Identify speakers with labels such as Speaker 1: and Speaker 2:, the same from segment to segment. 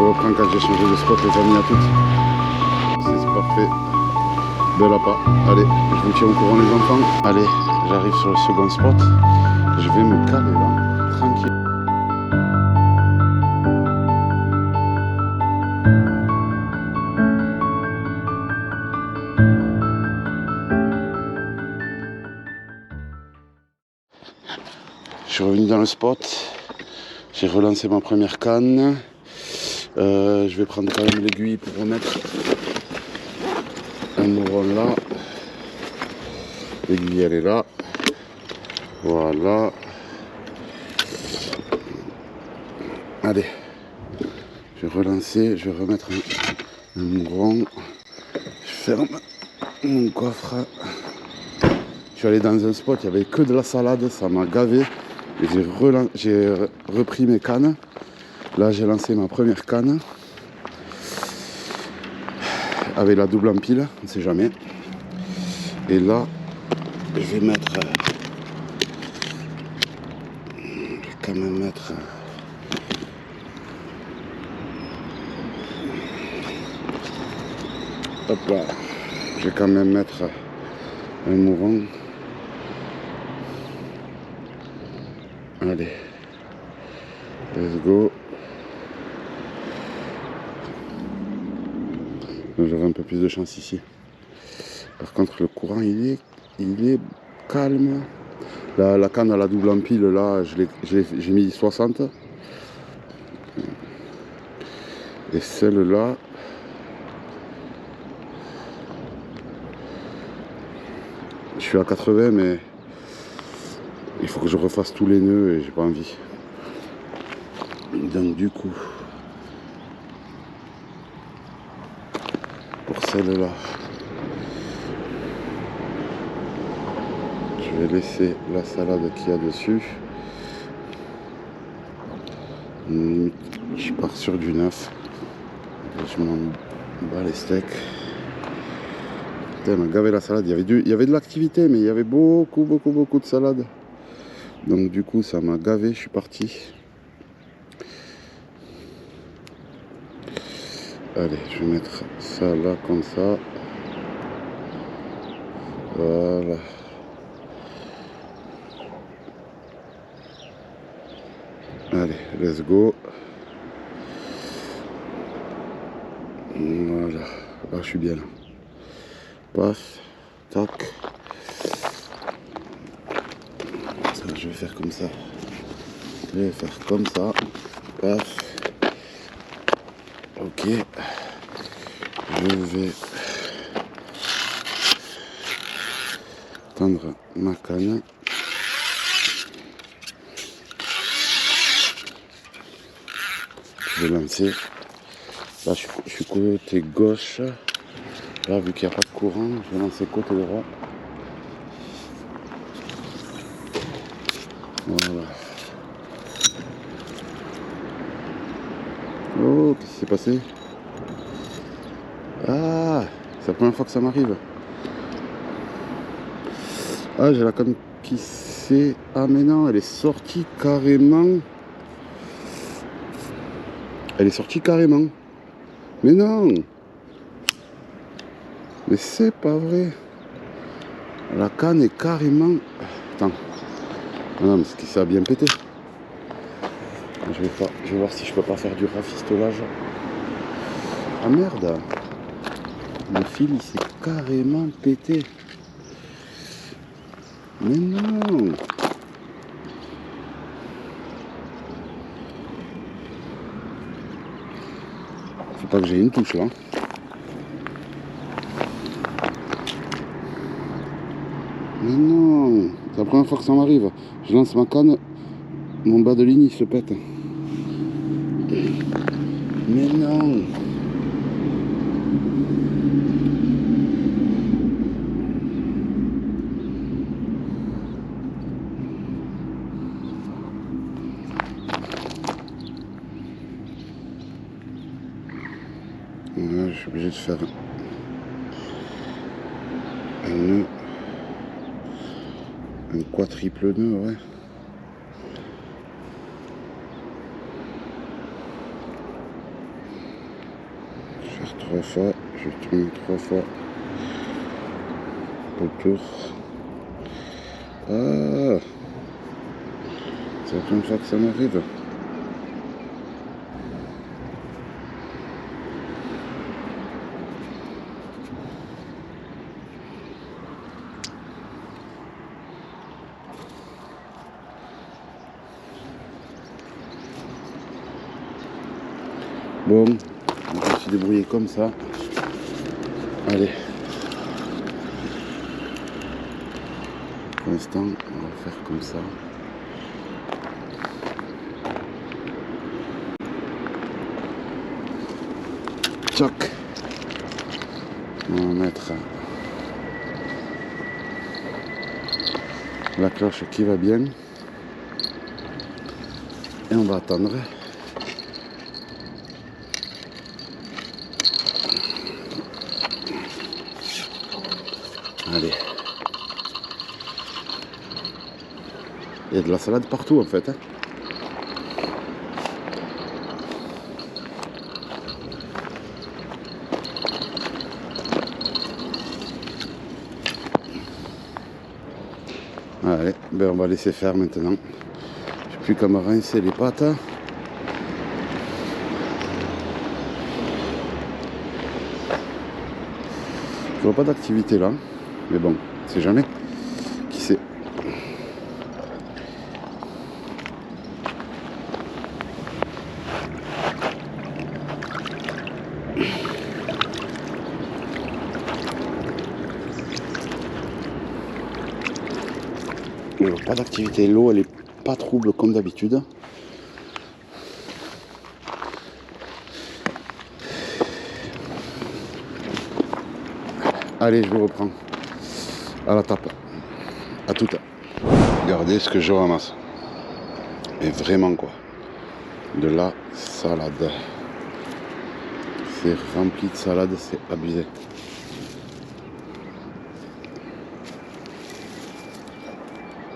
Speaker 1: reprends quand j'ai changé de spot, les amis, à toutes. C'est parfait. Belle appât. Allez, je vous tiens au courant les enfants. Allez, j'arrive sur le second spot. Je vais me caler là, tranquille. Je suis revenu dans le spot. J'ai relancé ma première canne. Je vais prendre quand même l'aiguille pour remettre un mouron là. L'aiguille elle est là. Voilà. Allez. Je vais relancer. Je vais remettre un mouron. Je ferme mon coffre. Je suis allé dans un spot, il n'y avait que de la salade. Ça m'a gavé. J'ai repris mes cannes. Là j'ai lancé ma première canne. Avec la double empile, on ne sait jamais. Et là, je vais mettre... je vais quand même mettre... hop là. Je vais quand même mettre un mouron. Allez. Let's go. J'aurai un peu plus de chance ici. Par contre, le courant, il est calme. La canne à la double empile, là, j'ai mis 60. Et celle-là, je suis à 80, mais il faut que je refasse tous les nœuds et j'ai pas envie. Donc du coup, pour celle-là, je vais laisser la salade qu'il y a dessus. Je pars sur du neuf. Je m'en bats les steaks. Putain, elle m'a gavé la salade. Il y avait de l'activité, mais il y avait beaucoup de salade. Donc du coup, ça m'a gavé. Je suis parti. Allez, je vais mettre ça là comme ça. Voilà. Allez, let's go. Voilà. Là, je suis bien là. Paf. Tac. Ça, je vais faire comme ça. Je vais faire comme ça. Paf. Ok. Je vais tendre ma canne. Je vais lancer. Là, je suis côté gauche. Là, vu qu'il n'y a pas de courant, je vais lancer côté droit. Voilà. Oh, qu'est-ce qui s'est passé? Ah, c'est la première fois que ça m'arrive. Ah, j'ai la canne qui s'est... Ah, mais non, elle est sortie carrément. Elle est sortie carrément. Mais non. Mais c'est pas vrai. La canne est carrément... Attends. Ah non, mais c'est que ça a bien pété. Je vais voir si je peux pas faire du rafistolage. Ah merde. Le fil il s'est carrément pété. Mais non. Faut pas que j'ai une touche là. Mais non. C'est la première fois que ça m'arrive. Je lance ma canne. Mon bas de ligne il se pète. Mais non. Là, je suis obligé de faire un nœud, un quadruple nœud, ouais. 3 fois, je tourne 3 fois autour. Ah, c'est la première fois que ça m'arrive. Bon, je me suis débrouillé comme ça. Allez. Pour l'instant, on va faire comme ça. Tchoc. On va mettre la cloche qui va bien. Et on va attendre. Allez. Il y a de la salade partout en fait. Allez, ben on va laisser faire maintenant. Je sais plus comment rincer les pâtes. Je vois pas d'activité là. Mais bon, c'est jamais. Qui sait? Pas d'activité. L'eau elle est pas trouble comme d'habitude. Allez, je vous reprends à la tape. À tout. Regardez ce que je ramasse. Et vraiment quoi. De la salade. C'est rempli de salade, c'est abusé.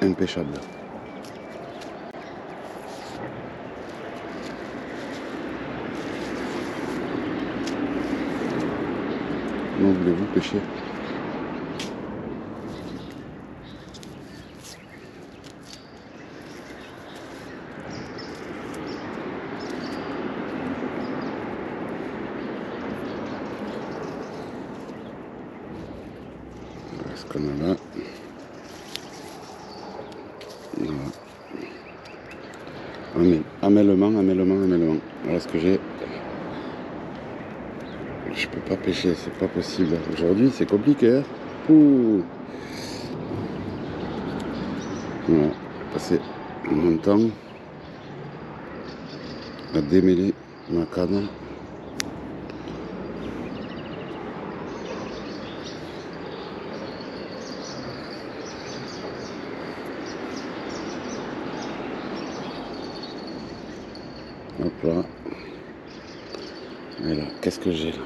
Speaker 1: Impêchable. Comment voulez-vous pêcher? Voilà ce qu'on a là. Voilà. Amèlement. Voilà ce que j'ai. Je peux pas pêcher, c'est pas possible. Aujourd'hui, c'est compliqué. Hein. Ouh. Voilà, passer mon temps à démêler ma canne. Hop là. Et là, qu'est-ce que j'ai là?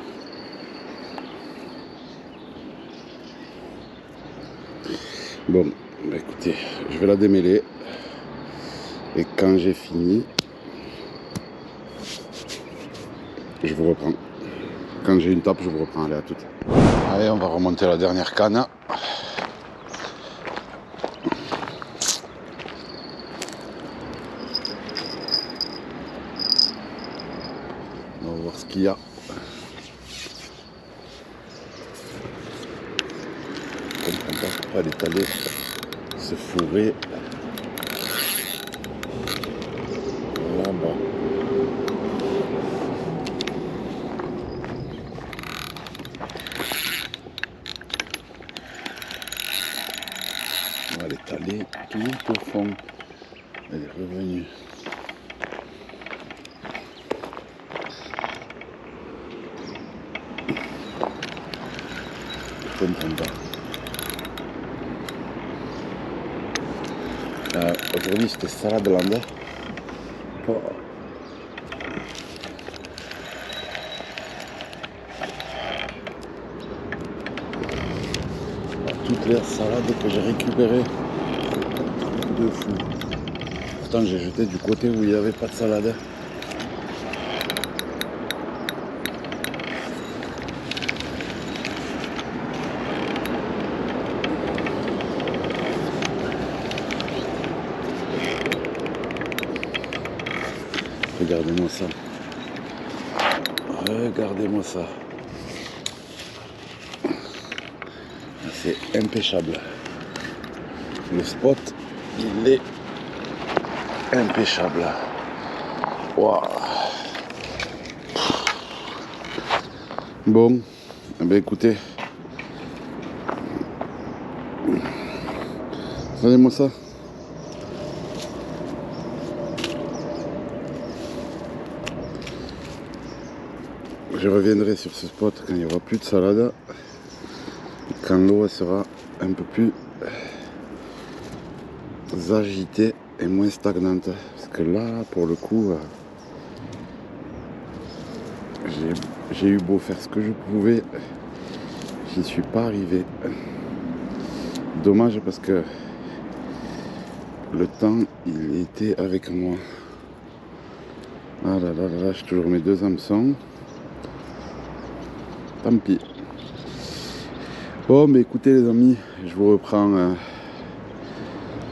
Speaker 1: Bon, bah écoutez, je vais la démêler. Et quand j'ai fini, je vous reprends. Quand j'ai une tape, je vous reprends. Allez, à tout. Allez, on va remonter la dernière canne. On va voir ce qu'il y a. Je ne comprends pas pourquoi elle est allée se fourrer là-bas. Elle est allée tout au fond. Elle est revenue. Je ne comprends pas. Aujourd'hui c'était salade landais. Oh. Toutes les salades que j'ai récupérées. De fou. Pourtant j'ai jeté du côté où il n'y avait pas de salade. Regardez-moi ça. Regardez-moi ça. C'est impêchable. Le spot, il est impêchable. Wow. Bon, eh bien écoutez. Regardez-moi ça. Je reviendrai sur ce spot quand il n'y aura plus de salade, quand l'eau sera un peu plus agitée et moins stagnante. Parce que là, pour le coup, j'ai eu beau faire ce que je pouvais, j'y suis pas arrivé. Dommage parce que le temps, il était avec moi. Ah là là là là, j'ai toujours mes 2 hameçons. Tant pis. Bon, mais écoutez les amis, je vous reprends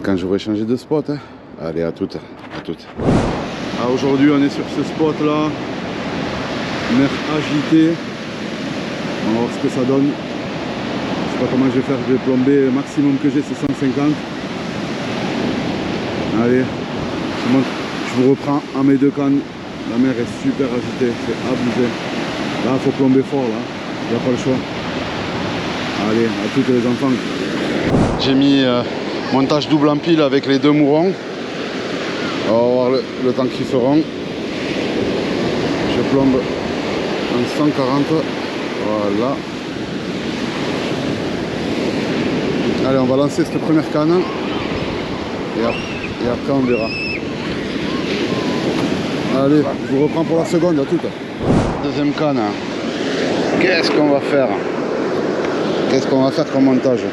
Speaker 1: quand j'aurai changé de spot. Hein. Allez, à toutes. À toutes. Ah, aujourd'hui, on est sur ce spot là. Mer agitée. On va voir ce que ça donne. Je sais pas comment je vais faire. Je vais plomber. Le maximum que j'ai, c'est 150. Allez, je vous reprends à mes 2 cannes. La mer est super agitée. C'est abusé. Là, il faut plomber fort là. Il n'y a pas le choix. Allez, à toutes les enfants. J'ai mis montage double en pile avec les 2 mourons. On va voir le temps qu'ils feront. Je plombe en 140. Voilà. Allez, on va lancer cette première canne. Et après, on verra. Allez, je vous reprends pour la seconde, à toute. Deuxième canne. Qu'est-ce qu'on va faire? Qu'est-ce qu'on va faire comme montage?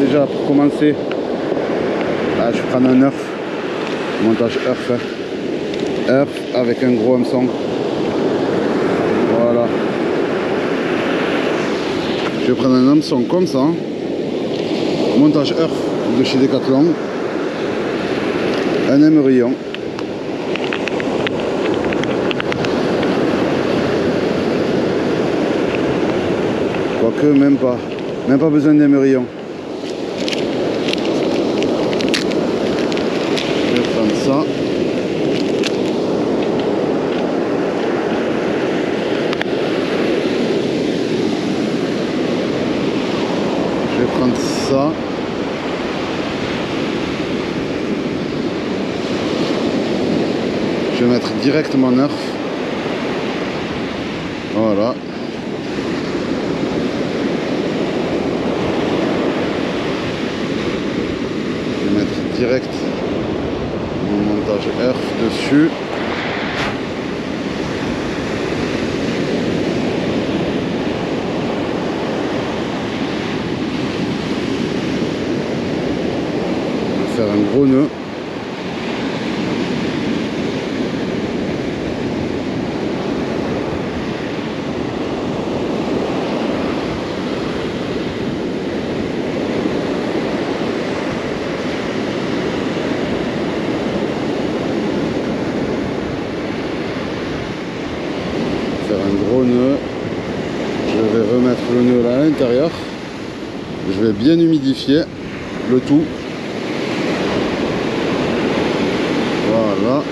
Speaker 1: Déjà, pour commencer, là, je prends un earth. Montage earth. Earth avec un gros hameçon. Voilà. Je vais prendre un hameçon comme ça. Montage earth de chez Decathlon. Un émerillon. Quoique, même pas. Même pas besoin d'émerillon. Je vais prendre ça. Je vais prendre ça. Je vais mettre directement neuf. Voilà. Je vais mettre direct mon montage Earth dessus. Je vais faire un gros nœud. Je vais remettre le nœud là à l'intérieur. Je vais bien humidifier le tout. Voilà.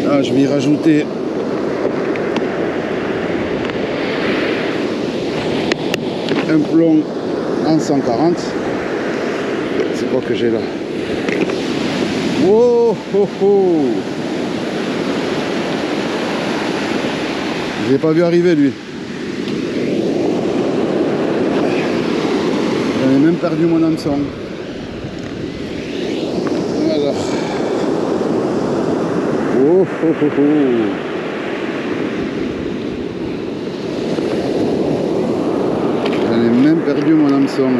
Speaker 1: Là, je vais y rajouter un plomb en 140. C'est quoi que j'ai là? Wow, oh, oh. Je l'ai pas vu arriver lui. J'en ai même perdu mon hameçon. Voilà. Oh, oh, oh, oh. J'en ai même perdu mon hameçon.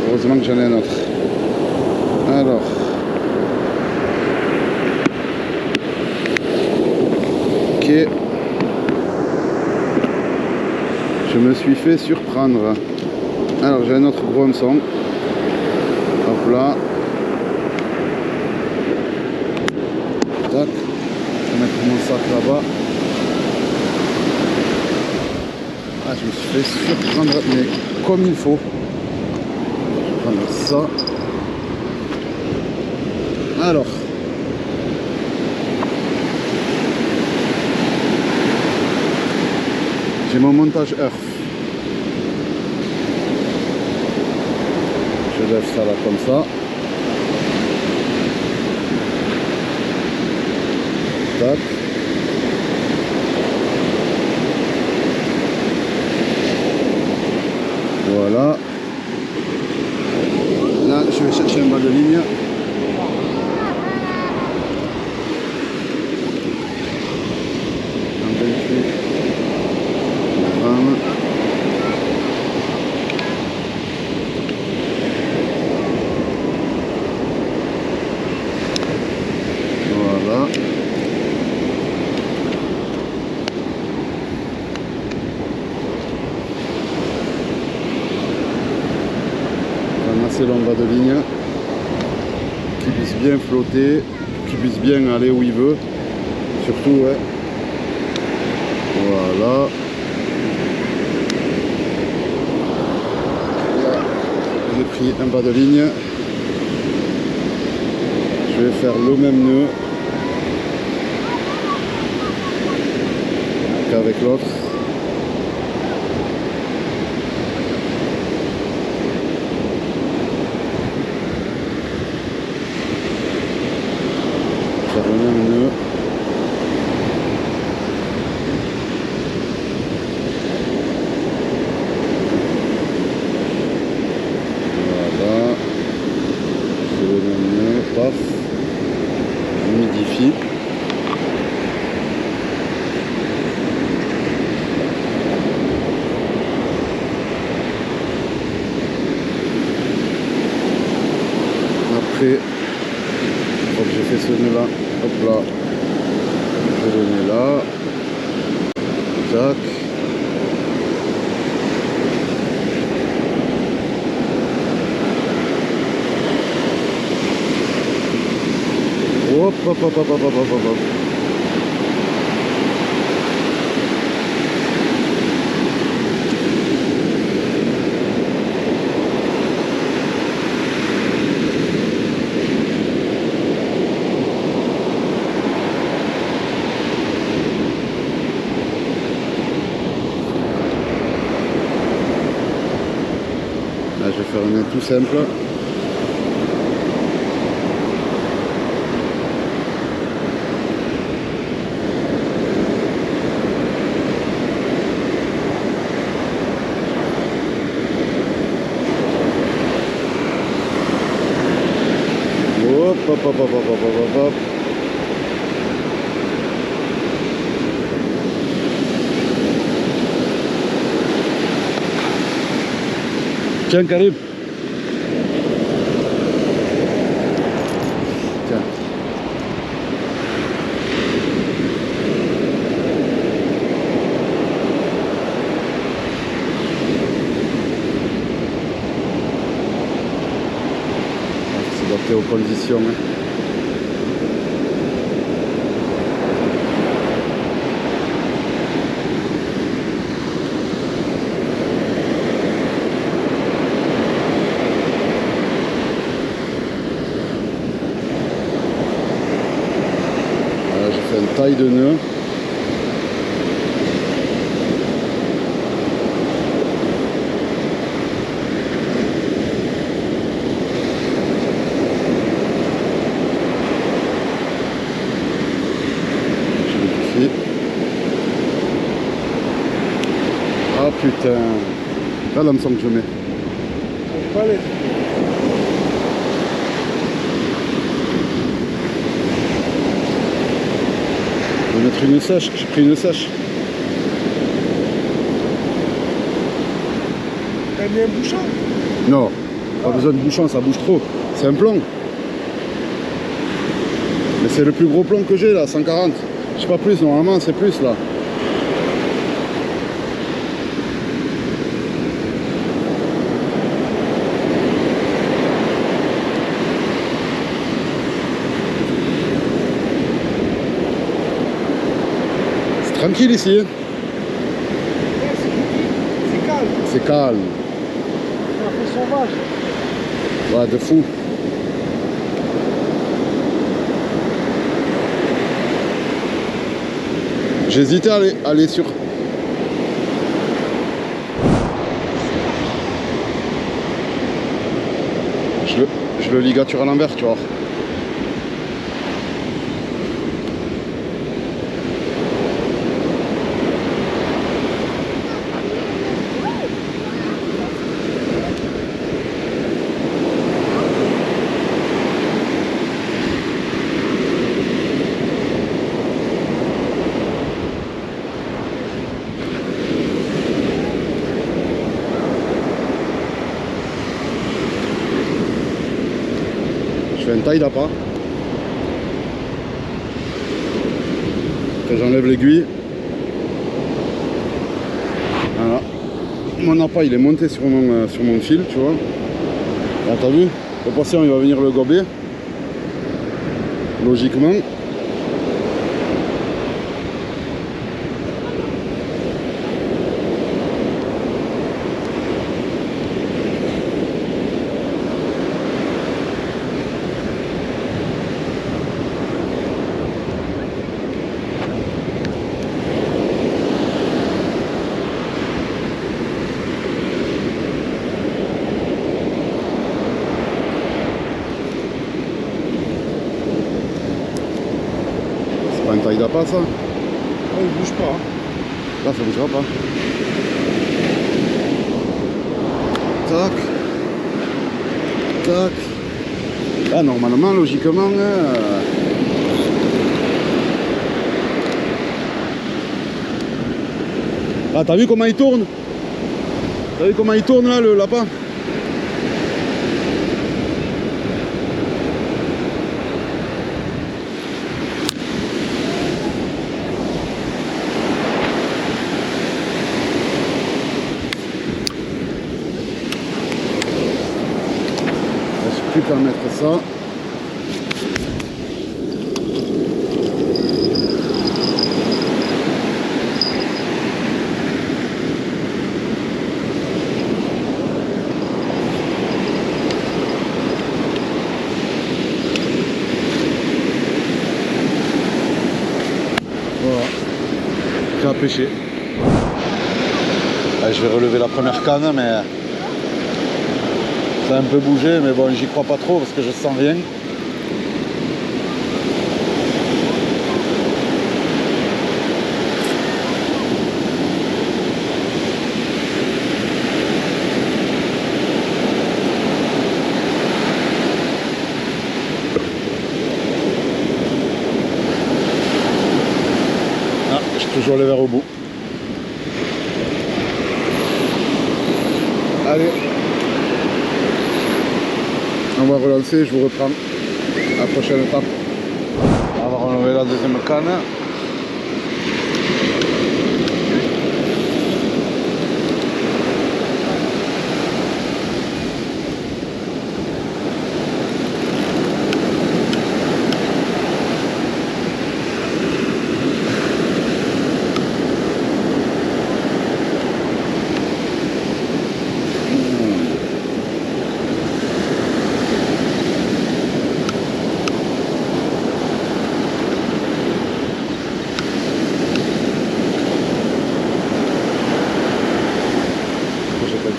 Speaker 1: Heureusement que j'en ai un autre. Alors. Ok. Je me suis fait surprendre. Alors j'ai un autre gros hameçon. Hop là. Tac. Je vais mettre mon sac là-bas. Ah, je me suis fait surprendre, mais comme il faut. Je vais prendre ça. Alors. J'ai mon montage Earth. Je lève ça là comme ça. Tac. Voilà. Là, je vais chercher un bas de ligne. Un 28. Voilà. Un assez long bas de ligne qui puisse bien flotter, qui puisse bien aller où il veut. Surtout, ouais. Voilà. Là, j'ai pris un bas de ligne. Je vais faire le même nœud qu'avec l'autre. Faire le même nœud. Voilà. Je fais le même nœud. Paf. Je m'idifie. Après, une fois que j'ai fait ce nœud là, hop là, je le mets là, tac. Hop, hop, hop, hop, hop, hop, hop, hop. Là, je vais faire un nœud tout simple. Hop, hop, hop, hop, hop, hop, hop, hop. Tiens, Karim. Tiens. C'est adapté aux conditions. Hein. Une taille de nœud. Je vérifie. Ah putain. Là l'hameçon que je mets. Je vais mettre une sèche, j'ai pris une sèche.
Speaker 2: T'as mis un bouchon?
Speaker 1: Non, pas besoin de bouchon, ça bouge trop. C'est un plomb. Mais c'est le plus gros plomb que j'ai là, 140. Je sais pas plus, normalement c'est plus là. tranquille ici.
Speaker 2: Ouais, c'est calme.
Speaker 1: C'est calme.
Speaker 2: C'est un peu sauvage.
Speaker 1: Ouais, de fou. J'hésitais à aller sur... Je le ligature à l'envers, tu vois. Je fais une taille d'appât. Après j'enlève l'aiguille. Voilà. Mon appât il est monté sur mon fil, tu vois. Là t'as vu, le patient il va venir le gober. Logiquement. Une taille d'appât ça?
Speaker 2: Ouais, il bouge pas.
Speaker 1: Là ça bougera pas. Tac. Tac. Là normalement, logiquement. Ah t'as vu comment il tourne? T'as vu comment il tourne là le lapin? Plus qu'à mettre ça. Voilà. J'ai à pêcher. Je vais relever la première canne, mais ça a un peu bougé, mais bon, j'y crois pas trop parce que je sens rien. Ah, j'ai toujours le verre au bout. Allez. On va relancer, je vous reprends la prochaine étape. On va relever la deuxième canne.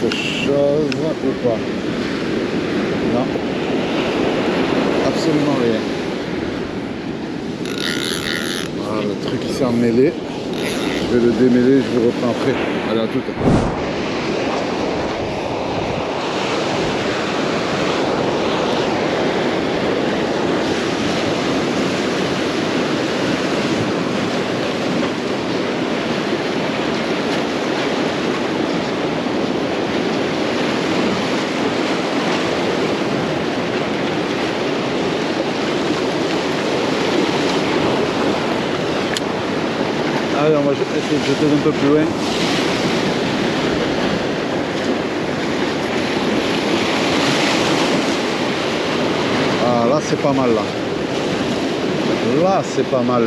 Speaker 1: Quelque chose ou pas? Non, absolument rien. Voilà, le truc il s'est emmêlé. Je vais le démêler, je vous reprends après. Allez, à tout. Allez, on va essayer de jeter un peu plus loin. Ah, là c'est pas mal là. Là c'est pas mal.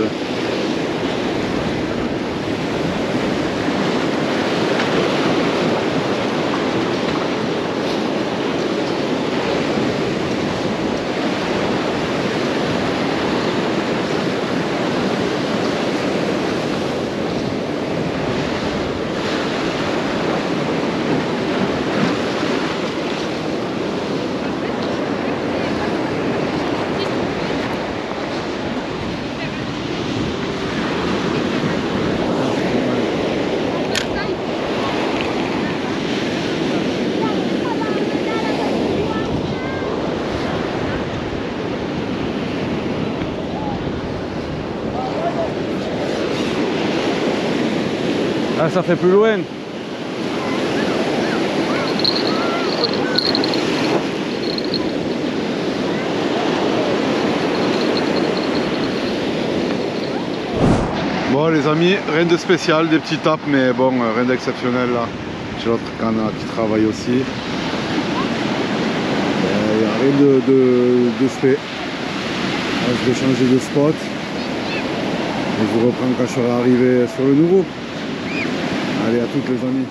Speaker 1: Ah, ça fait plus loin. Bon les amis, rien de spécial, des petits tapes, mais bon, rien d'exceptionnel là. J'ai l'autre canard qui travaille aussi. Il n'y a rien de fait. Là, je vais changer de spot. Et je vous reprends quand je serai arrivé sur le nouveau. Allez, à toutes les amis.